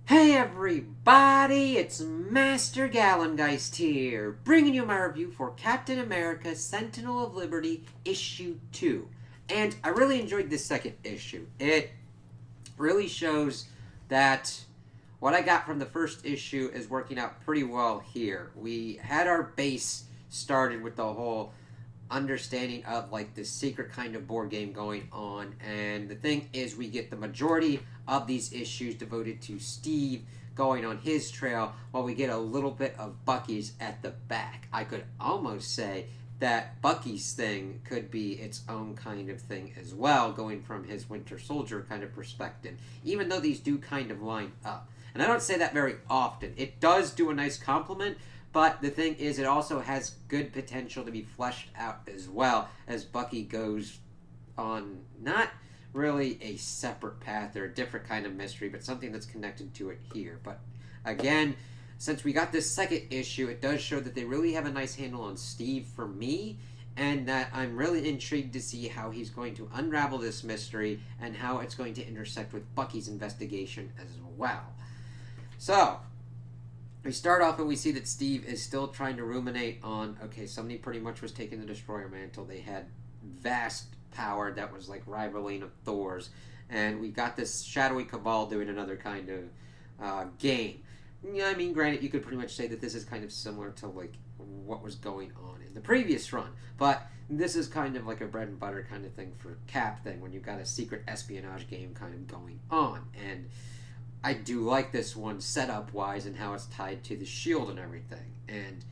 Hey everybody, it's Master Gallengeist here, bringing you my review for Captain America Sentinel of Liberty Issue 2. And I really enjoyed this second issue. It really shows that what I got from the first issue is working out pretty well here. We had our base started with the whole understanding of like this secret kind of board game going on, and the thing is we get the majority of these issues devoted to Steve going on his trail, while we get a little bit of Bucky's at the back. I could almost say that Bucky's thing could be its own kind of thing as well, going from his Winter Soldier kind of perspective, even though these do kind of line up. And I don't say that very often. It does do a nice compliment, but the thing is, it also has good potential to be fleshed out as well, as Bucky goes on not really a separate path or a different kind of mystery, but something that's connected to it here. But again, since we got this second issue, it does show that they really have a nice handle on Steve for me, and that I'm really intrigued to see how he's going to unravel this mystery and how it's going to intersect with Bucky's investigation as well. So, we start off and we see that Steve is still trying to ruminate on, okay, somebody pretty much was taking the Destroyer mantle. They had vast power that was like rivaling of Thor's. And we got this shadowy cabal doing another kind of game. Yeah, I mean, granted, you could pretty much say that this is kind of similar to like what was going on in the previous run. But this is kind of like a bread and butter kind of thing for Cap thing, when you've got a secret espionage game kind of going on. And I do like this one setup-wise and how it's tied to the shield and everything. And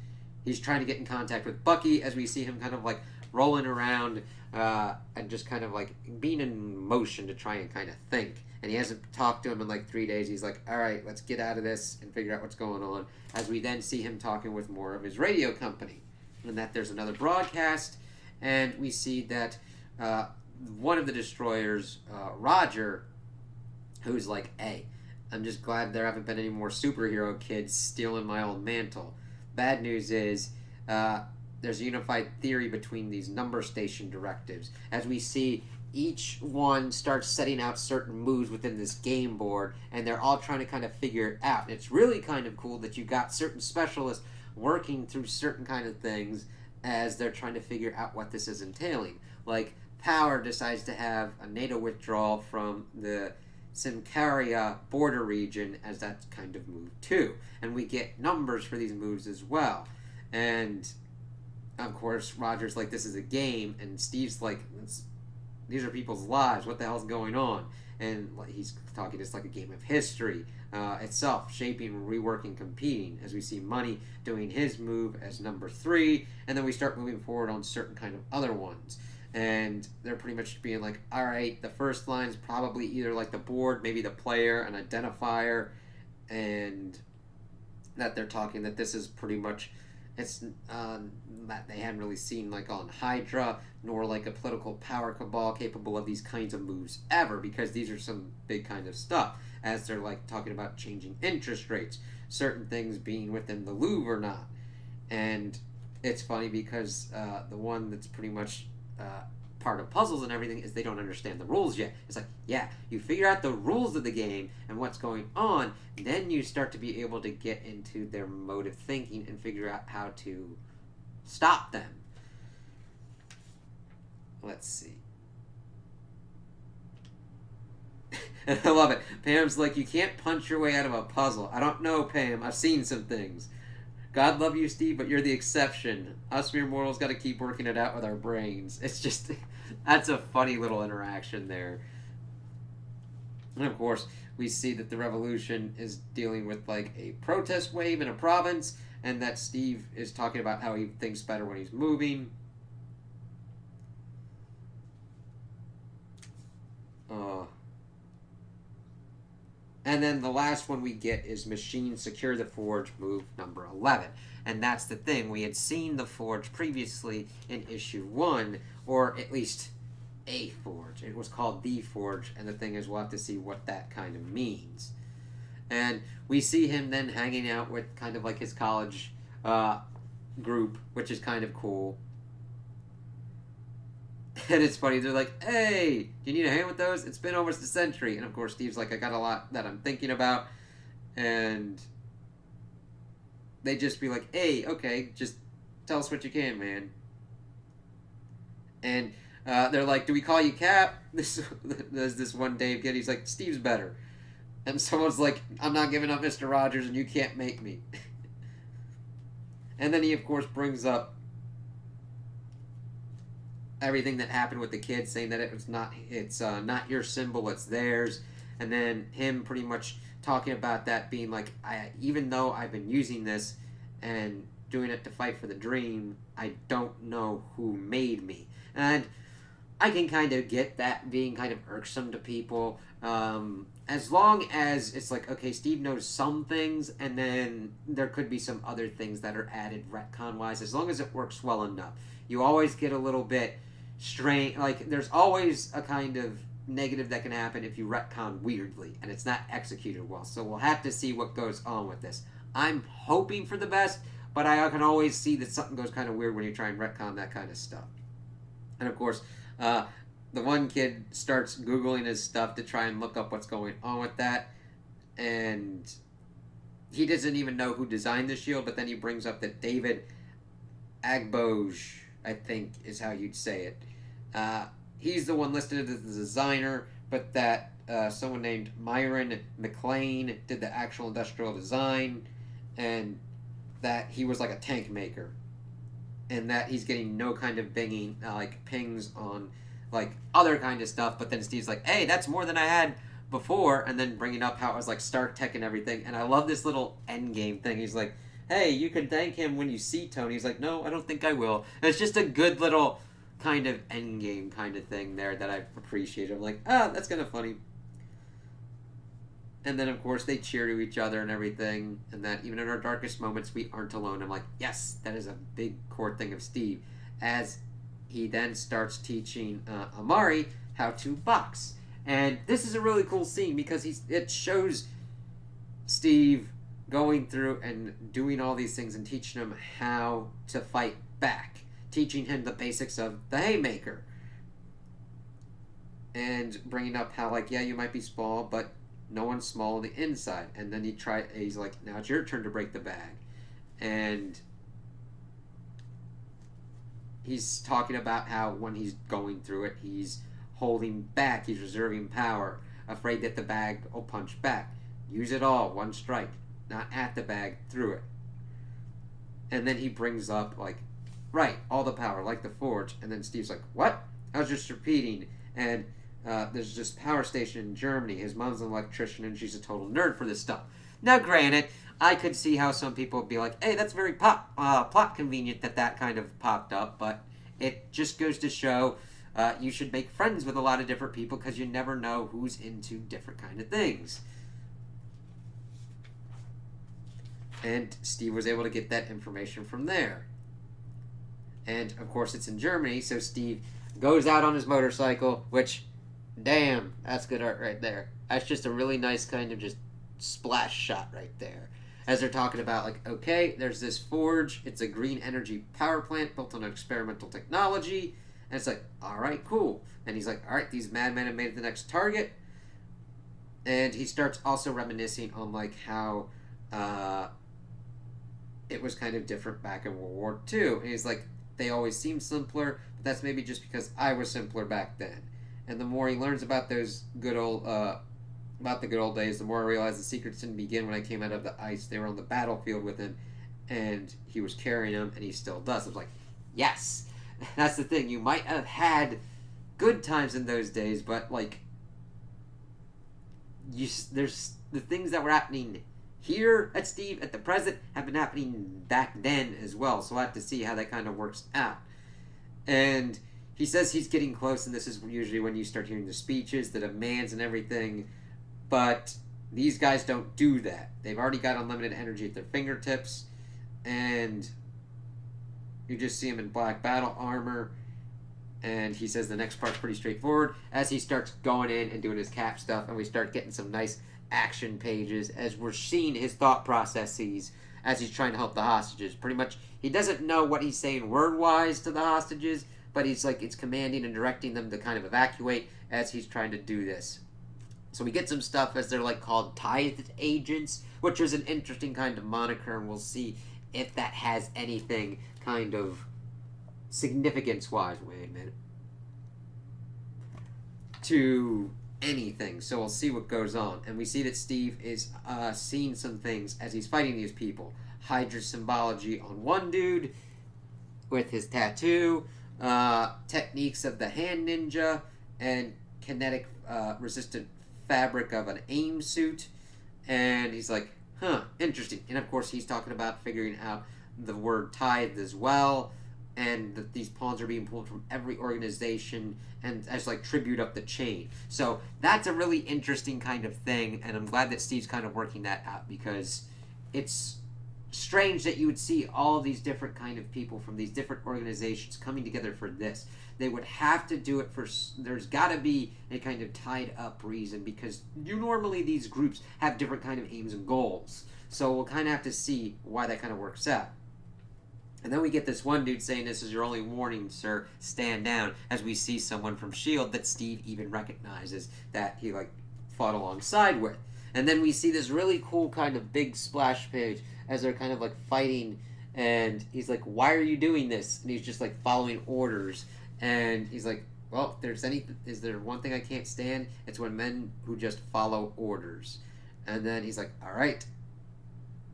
he's trying to get in contact with Bucky as we see him kind of like rolling around and just kind of like being in motion to try and kind of think. And he hasn't talked to him in like 3 days. He's like, all right, let's get out of this and figure out what's going on. As we then see him talking with more of his radio company. And that there's another broadcast. And we see that one of the destroyers, Roger, who's like, hey, I'm just glad there haven't been any more superhero kids stealing my old mantle. Bad news is there's a unified theory between these number station directives. As we see, each one starts setting out certain moves within this game board, and they're all trying to kind of figure it out. And it's really kind of cool that you got certain specialists working through certain kind of things as they're trying to figure out what this is entailing. Like, Power decides to have a NATO withdrawal from the Simcaria border region as that kind of move too. And we get numbers for these moves as well. And of course, Roger's like, this is a game, and Steve's like, these are people's lives, what the hell's going on? And he's talking just like a game of history itself, shaping, reworking, competing, as we see Money doing his move as number 3, and then we start moving forward on certain kind of other ones. And they're pretty much being like, all right, the first line's probably either like the board, maybe the player, an identifier, and that they're talking that this is pretty much, it's that they hadn't really seen like on Hydra, nor like a political power cabal capable of these kinds of moves ever, because these are some big kind of stuff, as they're like talking about changing interest rates, certain things being within the Louvre or not. And it's funny because the one that's pretty much part of puzzles and everything is they don't understand the rules yet. It's like, yeah, you figure out the rules of the game and what's going on, then you start to be able to get into their mode of thinking and figure out how to stop them. Let's see. I love it. Pam's like, you can't punch your way out of a puzzle. I don't know, Pam. I've seen some things. God love you, Steve, but you're the exception. Us mere mortals got to keep working it out with our brains. It's just, that's a funny little interaction there. And of course, we see that the revolution is dealing with like a protest wave in a province, and that Steve is talking about how he thinks better when he's moving. And then the last one we get is Machine Secure the Forge move number 11. And that's the thing. We had seen the Forge previously in issue 1, or at least a Forge. It was called the Forge, and the thing is we'll have to see what that kind of means. And we see him then hanging out with kind of like his college group, which is kind of cool. And it's funny, they're like, hey, do you need a hand with those? It's been almost a century. And of course, Steve's like, I got a lot that I'm thinking about. And they just be like, hey, okay, just tell us what you can, man. And they're like, do we call you Cap? There's this one Dave kid, he's like, Steve's better. And someone's like, I'm not giving up Mr. Rogers and you can't make me. And then he, of course, brings up everything that happened with the kids, saying that it's not your symbol, it's theirs. And then him pretty much talking about that being like, even though I've been using this and doing it to fight for the dream, I don't know who made me. And I can kind of get that being kind of irksome to people. As long as it's like, okay, Steve knows some things, and then there could be some other things that are added retcon-wise, as long as it works well enough. You always get a little bit strange, like, there's always a kind of negative that can happen if you retcon weirdly, and it's not executed well. So we'll have to see what goes on with this. I'm hoping for the best, but I can always see that something goes kind of weird when you try and retcon that kind of stuff. And of course, the one kid starts Googling his stuff to try and look up what's going on with that. And he doesn't even know who designed the shield, but then he brings up that David Agboj, I think is how you'd say it. He's the one listed as the designer, but that someone named Myron McLean did the actual industrial design, and that he was like a tank maker. And that he's getting no kind of binging, like pings on like other kind of stuff, but then Steve's like, hey, that's more than I had before, and then bringing up how it was like Stark Tech and everything. And I love this little end game thing. He's like, hey, you can thank him when you see Tony. He's like, no, I don't think I will. And it's just a good little kind of end game kind of thing there that I appreciate. I'm like, that's kind of funny. And then, of course, they cheer to each other and everything, and that even in our darkest moments, we aren't alone. I'm like, yes, that is a big core thing of Steve, as he then starts teaching Amari how to box. And this is a really cool scene because it shows Steve going through and doing all these things and teaching him how to fight back, teaching him the basics of the haymaker, and bringing up how, like, yeah, you might be small, but no one's small on the inside. And then he's like, now it's your turn to break the bag. And he's talking about how when he's going through it, he's holding back, he's reserving power, afraid that the bag will punch back. Use it all, one strike, not at the bag, through it. And then he brings up, like, right, all the power, like the Forge. And then Steve's like, what? I was just repeating. And there's this power station in Germany. His mom's an electrician, and she's a total nerd for this stuff. Now, granted, I could see how some people would be like, hey, that's very plot convenient that kind of popped up, but it just goes to show you should make friends with a lot of different people because you never know who's into different kind of things. And Steve was able to get that information from there. And, of course, it's in Germany, so Steve goes out on his motorcycle, which, damn, that's good art right there. That's just a really nice kind of just splash shot right there. As they're talking about, like, okay, there's this forge. It's a green energy power plant built on experimental technology. And it's like, all right, cool. And he's like, all right, these madmen have made it the next target. And he starts also reminiscing on, like, how it was kind of different back in World War II. And he's like, they always seem simpler, but that's maybe just because I was simpler back then. And the more he learns about those good old, about the good old days, the more I realize the secrets didn't begin when I came out of the ice. They were on the battlefield with him, and he was carrying them, and he still does. I was like, yes, that's the thing. You might have had good times in those days, but like, there's the things that were happening here at Steve at the present have been happening back then as well. So I have to see how that kind of works out. And he says he's getting close, and this is usually when you start hearing the speeches, the demands and everything. But these guys don't do that. They've already got unlimited energy at their fingertips, and you just see him in black battle armor. And he says the next part's pretty straightforward as he starts going in and doing his cap stuff, and we start getting some nice action pages as we're seeing his thought processes as he's trying to help the hostages. Pretty much, he doesn't know what he's saying word-wise to the hostages, but he's like, it's commanding and directing them to kind of evacuate as he's trying to do this. So we get some stuff as they're like called tithed agents, which is an interesting kind of moniker, and we'll see if that has anything kind of significance-wise. Wait a minute. To anything. So we'll see what goes on. And we see that Steve is seeing some things as he's fighting these people. Hydra symbology on one dude with his tattoo, techniques of the hand ninja, and kinetic resistant fabric of an aim suit. And he's like, huh, interesting. And of course he's talking about figuring out the word tithe as well, and that these pawns are being pulled from every organization and as like tribute up the chain. So that's a really interesting kind of thing, and I'm glad that Steve's kind of working that out, because it's strange that you would see all these different kind of people from these different organizations coming together for this. They would have to do it for, there's got to be a kind of tied up reason, because normally these groups have different kind of aims and goals. So we'll kind of have to see why that kind of works out. And then we get this one dude saying, "This is your only warning, sir. Stand down," as we see someone from S.H.I.E.L.D. that Steve even recognizes that he like fought alongside with. And then we see this really cool kind of big splash page as they're kind of like fighting, and he's like, "Why are you doing this?" And he's just like following orders. And he's like, "Well, is there one thing I can't stand? It's when men who just follow orders." And then he's like, "All right."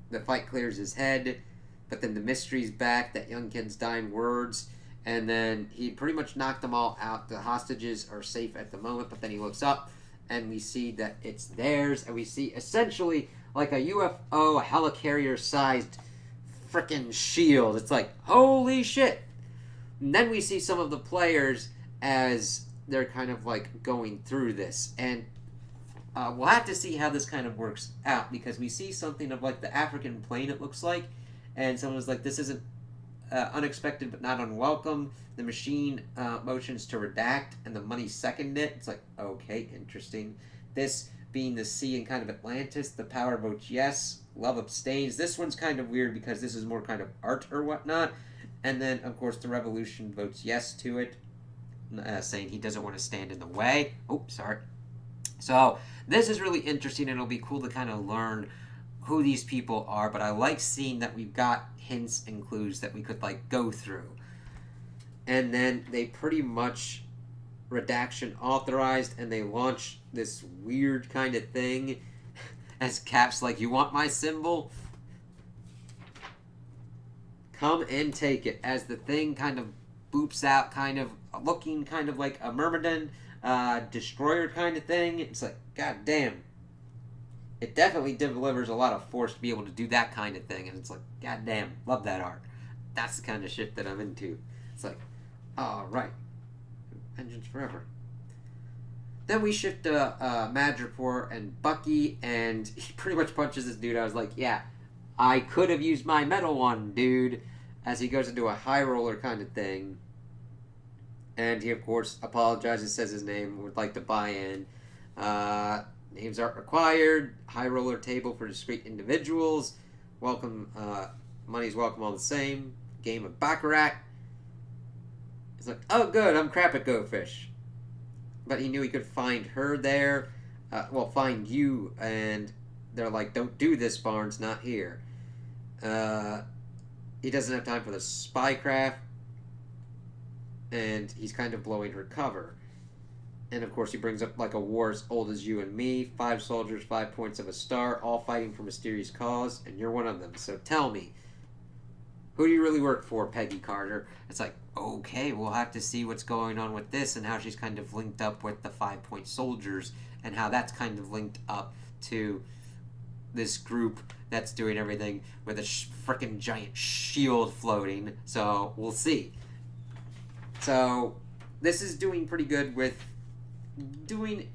The fight clears his head. But then the mystery's back, that young kid's dying words, and then he pretty much knocked them all out. The hostages are safe at the moment, but then he looks up, and we see that it's theirs, and we see essentially like a UFO, a helicarrier-sized frickin' shield. It's like, holy shit! And then we see some of the players as they're kind of like going through this, and we'll have to see how this kind of works out, because we see something of like the African plane, it looks like. And someone was like, "This isn't unexpected but not unwelcome. The machine motions to redact, and the money seconded it." It's like, okay, interesting. This being the sea and kind of Atlantis, the power votes yes, love abstains. This one's kind of weird because this is more kind of art or whatnot. And then, of course, the revolution votes yes to it, saying he doesn't want to stand in the way. Oh, sorry. So this is really interesting, and it'll be cool to kind of learn who these people are, but I like seeing that we've got hints and clues that we could like go through. And then they pretty much redaction authorized, and they launch this weird kind of thing as Cap's like, "You want my symbol? Come and take it," as the thing kind of boops out, kind of looking kind of like a Myrmidon destroyer kind of thing. It's like, god damn. It definitely delivers a lot of force to be able to do that kind of thing, and it's like, god damn, love that art. That's the kind of shit that I'm into. It's like, alright, vengeance forever. Then we shift to Madripoor and Bucky, and he pretty much punches this dude. I was like, yeah, I could have used my metal one, dude, as he goes into a high roller kind of thing. And he, of course, apologizes, says his name, would like to buy in. Names aren't required. High roller table for discrete individuals. Welcome, money's welcome all the same. Game of Baccarat. It's like, oh good, I'm crap at Go Fish. But he knew he could find her there. Find you. And they're like, don't do this, Barnes, not here. He doesn't have time for the spycraft. And he's kind of blowing her cover. And of course he brings up like a war as old as you and me. 5 soldiers, 5 points of a star, all fighting for mysterious cause, and you're one of them. So tell me, who do you really work for, Peggy Carter? It's like, okay, we'll have to see what's going on with this, and how she's kind of linked up with the 5-point soldiers, and how that's kind of linked up to this group that's doing everything with a frickin' giant shield floating. So we'll see. So this is doing pretty good with doing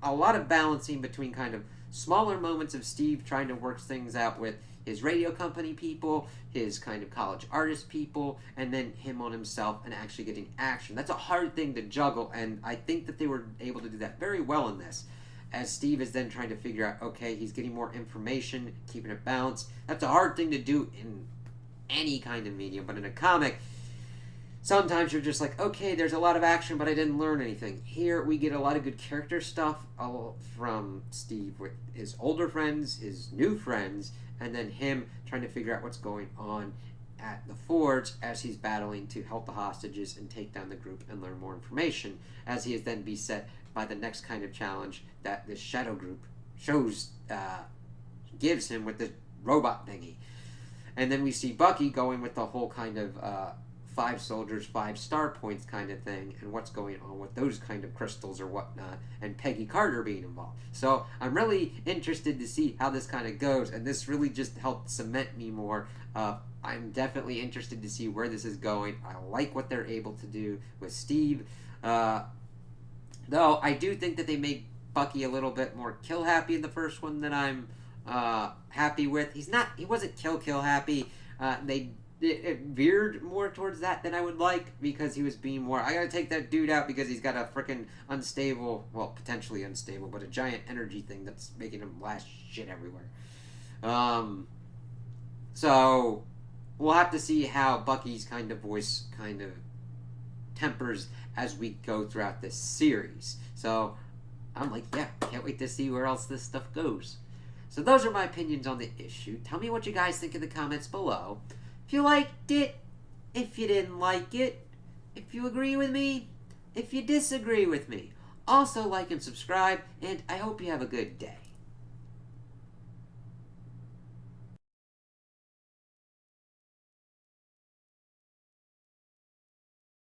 a lot of balancing between kind of smaller moments of Steve trying to work things out with his radio company people, his kind of college artist people, and then him on himself and actually getting action. That's a hard thing to juggle, and I think that they were able to do that very well in this. As Steve is then trying to figure out, okay, he's getting more information, keeping it balanced. That's a hard thing to do in any kind of medium, but in a comic, sometimes you're just like, okay, there's a lot of action, but I didn't learn anything. Here we get a lot of good character stuff from Steve with his older friends, his new friends, and then him trying to figure out what's going on at the forge as he's battling to help the hostages and take down the group and learn more information, as he is then beset by the next kind of challenge that this shadow group gives him with the robot thingy. And then we see Bucky going with the whole kind of 5 soldiers, 5 star points kind of thing, and what's going on with those kind of crystals or whatnot, and Peggy Carter being involved. So I'm really interested to see how this kind of goes, and this really just helped cement me more. I'm definitely interested to see where this is going. I like what they're able to do with Steve. Though I do think that they made Bucky a little bit more kill happy in the first one than I'm happy with. He wasn't kill happy. It veered more towards that than I would like, because he was being more, I gotta take that dude out because he's got a freaking unstable, well, potentially unstable, but a giant energy thing that's making him blast shit everywhere. So we'll have to see how Bucky's kind of voice kind of tempers as we go throughout this series. So I'm like, yeah, can't wait to see where else this stuff goes. So those are my opinions on the issue. Tell me what you guys think in the comments below. If you liked it, if you didn't like it, if you agree with me, if you disagree with me. Also like and subscribe, and I hope you have a good day.